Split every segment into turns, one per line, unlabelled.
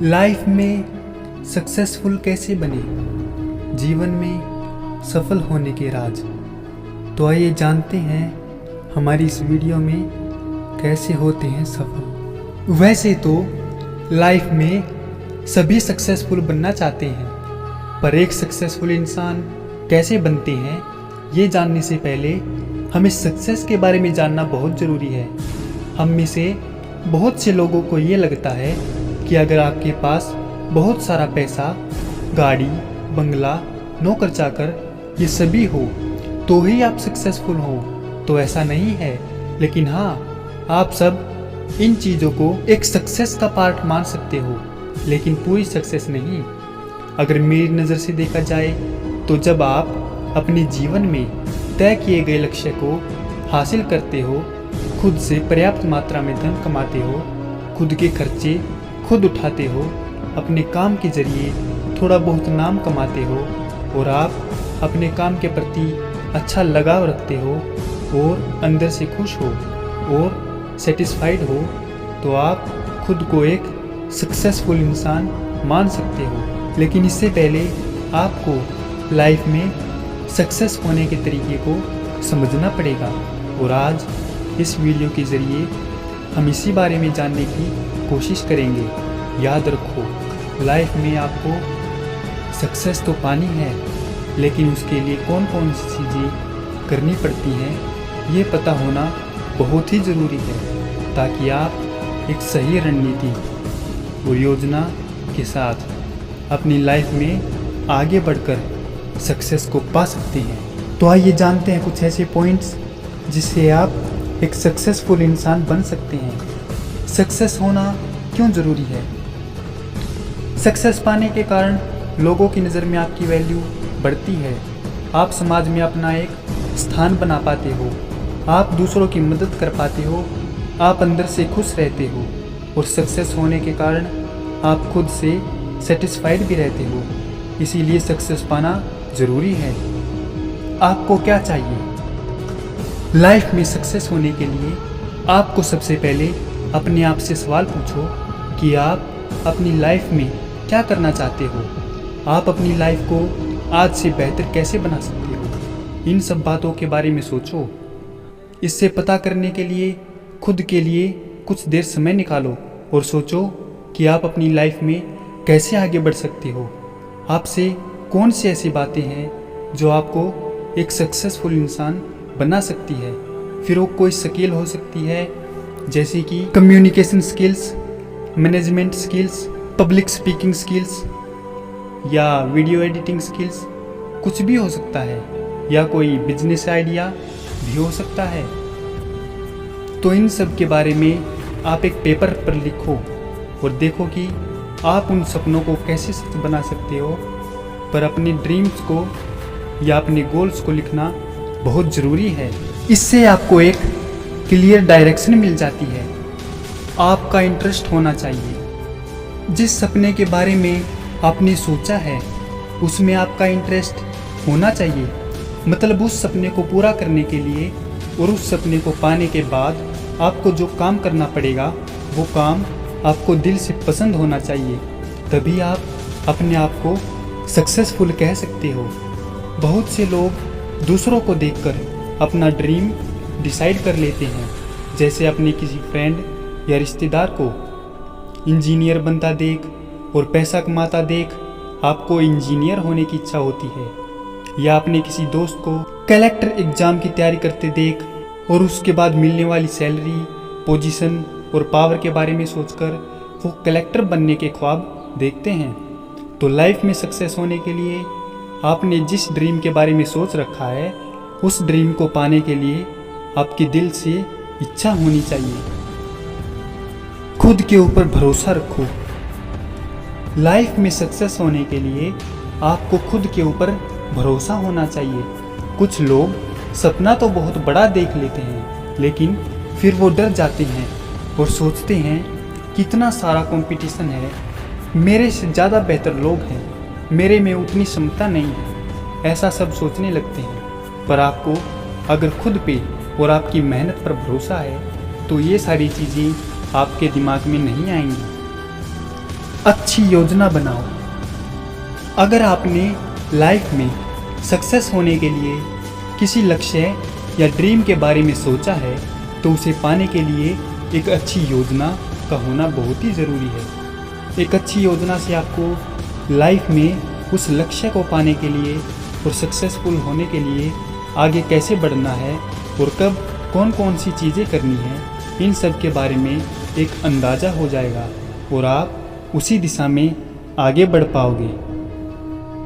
Life में successful कैसे बने, जीवन में सफल होने के राज। तो आइए जानते हैं हमारी इस वीडियो में कैसे होते हैं सफल। वैसे तो लाइफ में सभी सक्सेसफुल बनना चाहते हैं, पर एक सक्सेसफुल इंसान कैसे बनते हैं ये जानने से पहले हमें सक्सेस के बारे में जानना बहुत ज़रूरी है। हम में से बहुत से लोगों को ये लगता है कि अगर आपके पास बहुत सारा पैसा, गाड़ी, बंगला, नौकर चाकर ये सभी हो तो ही आप सक्सेसफुल हो। तो ऐसा नहीं है, लेकिन हाँ, आप सब इन चीज़ों को एक सक्सेस का पार्ट मान सकते हो, लेकिन पूरी सक्सेस नहीं। अगर मेरी नज़र से देखा जाए तो जब आप अपने जीवन में तय किए गए लक्ष्य को हासिल करते हो, खुद से पर्याप्त मात्रा में धन कमाते हो, खुद के खर्चे खुद उठाते हो, अपने काम के जरिए थोड़ा बहुत नाम कमाते हो और आप अपने काम के प्रति अच्छा लगाव रखते हो और अंदर से खुश हो और सेटिस्फाइड हो, तो आप खुद को एक सक्सेसफुल इंसान मान सकते हो। लेकिन इससे पहले आपको लाइफ में सक्सेस होने के तरीके को समझना पड़ेगा, और आज इस वीडियो के ज़रिए हम इसी बारे में जानने की कोशिश करेंगे। याद रखो, लाइफ में आपको सक्सेस तो पानी है, लेकिन उसके लिए कौन कौन सी चीज़ें करनी पड़ती हैं ये पता होना बहुत ही ज़रूरी है, ताकि आप एक सही रणनीति और योजना के साथ अपनी लाइफ में आगे बढ़कर सक्सेस को पा सकते हैं। तो आइए जानते हैं कुछ ऐसे पॉइंट्स जिससे आप एक सक्सेसफुल इंसान बन सकते हैं। सक्सेस होना क्यों ज़रूरी है? सक्सेस पाने के कारण लोगों की नज़र में आपकी वैल्यू बढ़ती है, आप समाज में अपना एक स्थान बना पाते हो, आप दूसरों की मदद कर पाते हो, आप अंदर से खुश रहते हो, और सक्सेस होने के कारण आप खुद से सेटिस्फाइड भी रहते हो। इसीलिए सक्सेस पाना ज़रूरी है। आपको क्या चाहिए? लाइफ में सक्सेस होने के लिए आपको सबसे पहले अपने आप से सवाल पूछो कि आप अपनी लाइफ में क्या करना चाहते हो, आप अपनी लाइफ को आज से बेहतर कैसे बना सकते हो। इन सब बातों के बारे में सोचो। इससे पता करने के लिए खुद के लिए कुछ देर समय निकालो और सोचो कि आप अपनी लाइफ में कैसे आगे बढ़ सकते हो। आपसे कौन सी ऐसी बातें हैं जो आपको एक सक्सेसफुल इंसान बना सकती है। फिर वो कोई स्किल हो सकती है, जैसे कि communication skills, management skills, public speaking skills या वीडियो एडिटिंग स्किल्स, कुछ भी हो सकता है, या कोई बिजनेस आइडिया भी हो सकता है। तो इन सब के बारे में आप एक पेपर पर लिखो और देखो कि आप उन सपनों को कैसे सच बना सकते हो। पर अपने ड्रीम्स को या अपने गोल्स को लिखना बहुत ज़रूरी है। इससे आपको एक क्लियर डायरेक्शन मिल जाती है। आपका इंटरेस्ट होना चाहिए। जिस सपने के बारे में आपने सोचा है उसमें आपका इंटरेस्ट होना चाहिए। मतलब उस सपने को पूरा करने के लिए और उस सपने को पाने के बाद आपको जो काम करना पड़ेगा वो काम आपको दिल से पसंद होना चाहिए। तभी आप अपने आप को सक्सेसफुल कह सकते हो। बहुत से लोग दूसरों को देखकर अपना ड्रीम डिसाइड कर लेते हैं, जैसे अपने किसी फ्रेंड या रिश्तेदार को इंजीनियर बनता देख और पैसा कमाता देख आपको इंजीनियर होने की इच्छा होती है, या अपने किसी दोस्त को कलेक्टर एग्ज़ाम की तैयारी करते देख और उसके बाद मिलने वाली सैलरी, पोजीशन और पावर के बारे में सोचकर वो कलेक्टर बनने के ख्वाब देखते हैं। तो लाइफ में सक्सेस होने के लिए आपने जिस ड्रीम के बारे में सोच रखा है उस ड्रीम को पाने के लिए आपके दिल से इच्छा होनी चाहिए। खुद के ऊपर भरोसा रखो। लाइफ में सक्सेस होने के लिए आपको खुद के ऊपर भरोसा होना चाहिए। कुछ लोग सपना तो बहुत बड़ा देख लेते हैं, लेकिन फिर वो डर जाते हैं और सोचते हैं कितना सारा कंपटीशन है, मेरे से ज़्यादा बेहतर लोग हैं, मेरे में उतनी क्षमता नहीं है, ऐसा सब सोचने लगते हैं। पर आपको अगर खुद पे और आपकी मेहनत पर भरोसा है तो ये सारी चीज़ें आपके दिमाग में नहीं आएंगी। अच्छी योजना बनाओ। अगर आपने लाइफ में सक्सेस होने के लिए किसी लक्ष्य या ड्रीम के बारे में सोचा है तो उसे पाने के लिए एक अच्छी योजना का होना बहुत ही ज़रूरी है। एक अच्छी योजना से आपको लाइफ में उस लक्ष्य को पाने के लिए और सक्सेसफुल होने के लिए आगे कैसे बढ़ना है और कब कौन कौन सी चीज़ें करनी है, इन सब के बारे में एक अंदाज़ा हो जाएगा और आप उसी दिशा में आगे बढ़ पाओगे।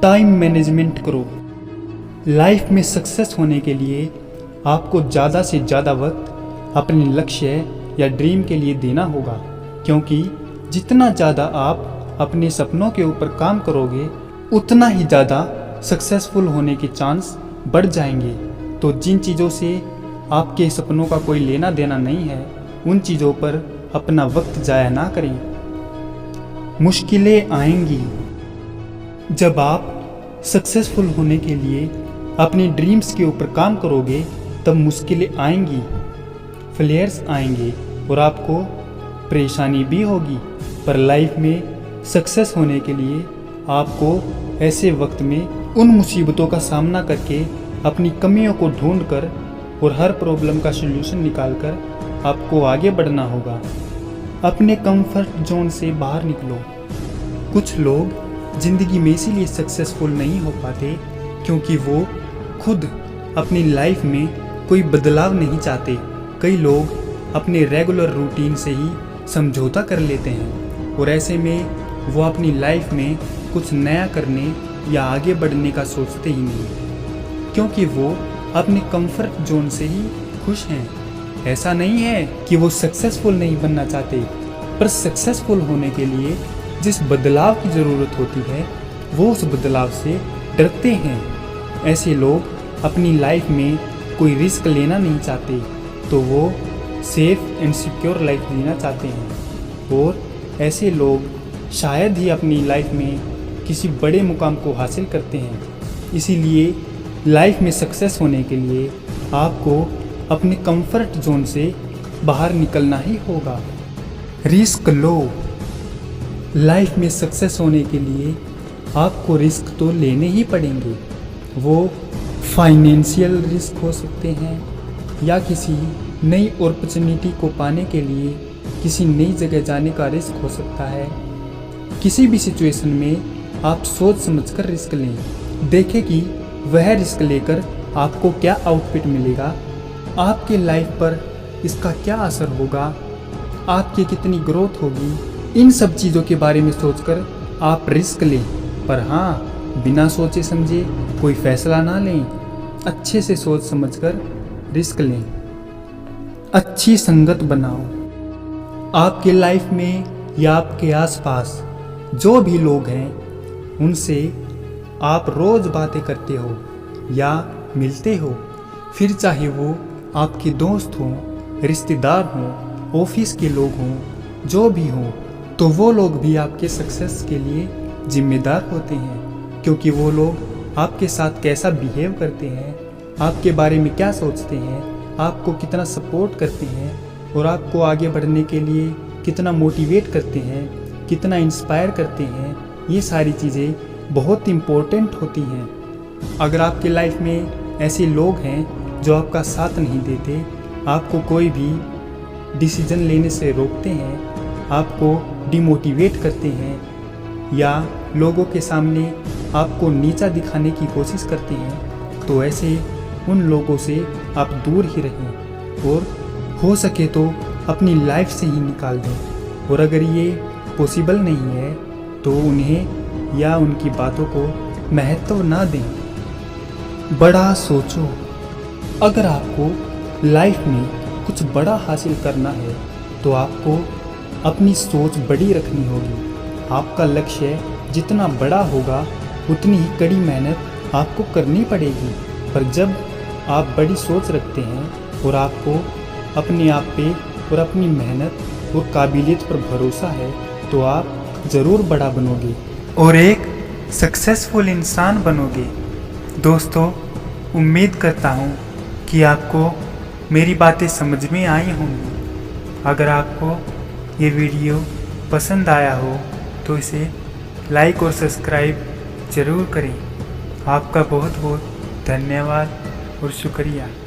टाइम मैनेजमेंट करो। लाइफ में सक्सेस होने के लिए आपको ज़्यादा से ज़्यादा वक्त अपने लक्ष्य या ड्रीम के लिए देना होगा, क्योंकि जितना ज़्यादा आप अपने सपनों के ऊपर काम करोगे उतना ही ज़्यादा सक्सेसफुल होने के चांस बढ़ जाएंगे। तो जिन चीज़ों से आपके सपनों का कोई लेना देना नहीं है उन चीज़ों पर अपना वक्त ज़ाया ना करें। मुश्किलें आएंगी। जब आप सक्सेसफुल होने के लिए अपनी ड्रीम्स के ऊपर काम करोगे तब मुश्किलें आएंगी, फ्लेयर्स आएंगे और आपको परेशानी भी होगी। पर लाइफ में सक्सेस होने के लिए आपको ऐसे वक्त में उन मुसीबतों का सामना करके अपनी कमियों को ढूंढकर और हर प्रॉब्लम का सलूशन निकालकर आपको आगे बढ़ना होगा। अपने कंफर्ट जोन से बाहर निकलो। कुछ लोग ज़िंदगी में इसीलिए सक्सेसफुल नहीं हो पाते क्योंकि वो खुद अपनी लाइफ में कोई बदलाव नहीं चाहते। कई लोग अपने रेगुलर रूटीन से ही समझौता कर लेते हैं और ऐसे में वो अपनी लाइफ में कुछ नया करने या आगे बढ़ने का सोचते ही नहीं, क्योंकि वो अपने कंफर्ट जोन से ही खुश हैं। ऐसा नहीं है कि वो सक्सेसफुल नहीं बनना चाहते, पर सक्सेसफुल होने के लिए जिस बदलाव की ज़रूरत होती है वो उस बदलाव से डरते हैं। ऐसे लोग अपनी लाइफ में कोई रिस्क लेना नहीं चाहते, तो वो सेफ एंड सिक्योर लाइफ जीना चाहते हैं और ऐसे लोग शायद ही अपनी लाइफ में किसी बड़े मुकाम को हासिल करते हैं। इसीलिए लाइफ में सक्सेस होने के लिए आपको अपने कंफर्ट जोन से बाहर निकलना ही होगा। रिस्क लो। लाइफ में सक्सेस होने के लिए आपको रिस्क तो लेने ही पड़ेंगे। वो फाइनेंशियल रिस्क हो सकते हैं या किसी नई अपॉर्चुनिटी को पाने के लिए किसी नई जगह जाने का रिस्क हो सकता है। किसी भी सिचुएशन में आप सोच समझकर रिस्क लें। देखें कि वह रिस्क लेकर आपको क्या आउटपुट मिलेगा, आपके लाइफ पर इसका क्या असर होगा, आपकी कितनी ग्रोथ होगी। इन सब चीज़ों के बारे में सोचकर आप रिस्क लें, पर हाँ, बिना सोचे समझे कोई फैसला ना लें। अच्छे से सोच समझकर रिस्क लें। अच्छी संगत बनाओ। आपके लाइफ में या आपके आसपास जो भी लोग हैं उनसे आप रोज़ बातें करते हो या मिलते हो, फिर चाहे वो आपके दोस्त हों, रिश्तेदार हों, ऑफिस के लोग हों, जो भी हों, तो वो लोग भी आपके सक्सेस के लिए जिम्मेदार होते हैं, क्योंकि वो लोग आपके साथ कैसा बिहेव करते हैं, आपके बारे में क्या सोचते हैं, आपको कितना सपोर्ट करते हैं और आपको आगे बढ़ने के लिए कितना मोटिवेट करते हैं, कितना इंस्पायर करते हैं। ये सारी चीज़ें बहुत इम्पोर्टेंट होती हैं। अगर आपके लाइफ में ऐसे लोग हैं जो आपका साथ नहीं देते, आपको कोई भी डिसीजन लेने से रोकते हैं, आपको डिमोटिवेट करते हैं या लोगों के सामने आपको नीचा दिखाने की कोशिश करते हैं, तो ऐसे उन लोगों से आप दूर ही रहें और हो सके तो अपनी लाइफ से ही निकाल दें। और अगर ये पॉसिबल नहीं है तो उन्हें या उनकी बातों को महत्व ना दें। बड़ा सोचो। अगर आपको लाइफ में कुछ बड़ा हासिल करना है तो आपको अपनी सोच बड़ी रखनी होगी। आपका लक्ष्य जितना बड़ा होगा उतनी ही कड़ी मेहनत आपको करनी पड़ेगी। पर जब आप बड़ी सोच रखते हैं और आपको अपने आप पे और अपनी मेहनत और काबिलियत पर भरोसा है तो आप ज़रूर बड़ा बनोगे और एक सक्सेसफुल इंसान बनोगे। दोस्तों, उम्मीद करता हूँ कि आपको मेरी बातें समझ में आई होंगी। अगर आपको ये वीडियो पसंद आया हो तो इसे लाइक और सब्सक्राइब ज़रूर करें। आपका बहुत बहुत धन्यवाद और शुक्रिया।